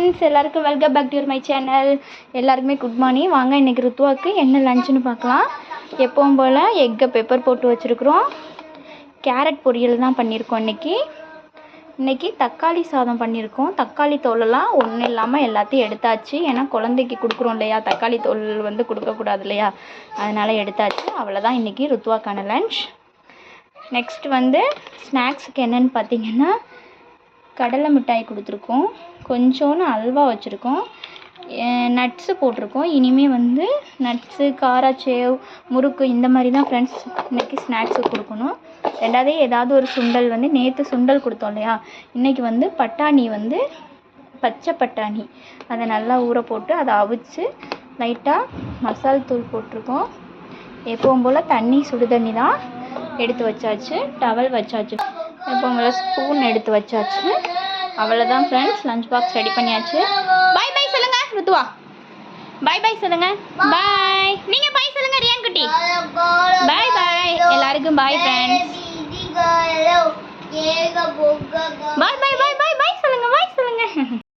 Friends, எல்லாருக்கும் welcome back to my channel. எல்லாருக்குமே good morning. வாங்க இன்றைக்கி ருத்துவாக்கு என்ன லஞ்சுன்னு பார்க்கலாம். எப்பவும் போல் எக்கை பெப்பர் போட்டு வச்சுருக்குறோம். கேரட் பொரியல் தான் பண்ணியிருக்கோம். இன்றைக்கி தக்காளி சாதம் பண்ணியிருக்கோம். தக்காளி தோலெல்லாம் ஒன்றும் இல்லாமல் எல்லாத்தையும் எடுத்தாச்சு. ஏன்னா குழந்தைக்கு கொடுக்குறோம் இல்லையா, தக்காளி தோல் கொடுக்கக்கூடாது இல்லையா, அதனால் எடுத்தாச்சு. அவ்வளோதான் இன்றைக்கி ருத்துவாக்கான லஞ்ச். நெக்ஸ்ட் ஸ்நாக்ஸுக்கு என்னென்னு பார்த்திங்கன்னா, கடலை மிட்டாய் கொடுத்துருக்கோம், கொஞ்சோன்னு அல்வா வச்சுருக்கோம், நட்ஸு போட்டிருக்கோம். இனிமேல் நட்ஸு, காராச்சேவ், முறுக்கு இந்த மாதிரி தான் ஃப்ரெண்ட்ஸ் இன்றைக்கி ஸ்நாக்ஸுக்கு கொடுக்கணும். ரெண்டாவது ஏதாவது ஒரு சுண்டல் நேற்று சுண்டல் கொடுத்தோம் இல்லையா, இன்றைக்கி பட்டாணி பச்சை பட்டாணி அதை நல்லா ஊற போட்டு அதை அவிச்சு லைட்டாக மசால் தூள் போட்டிருக்கோம். எப்பவும் போல் தண்ணி சுடு தண்ணி தான் எடுத்து வச்சாச்சு. டவல் வச்சாச்சு. எப்பவும் போல் ஸ்பூன் எடுத்து வச்சாச்சு. அவ்வளோதான் ஃப்ரெண்ட்ஸ், லஞ்ச் பாக்ஸ் ரெடி பண்ணியாச்சு. பாய் பாய் சொல்லுங்க ருத்துவா. பாய் பாய் சொல்லுங்க. பாய். நீங்கள் பாய் சொல்லுங்க ரியான் குட்டி. பாய் பாய். எல்லாருக்கும் பாய் ஃப்ரெண்ட்ஸ். பாய் பாய் பாய்.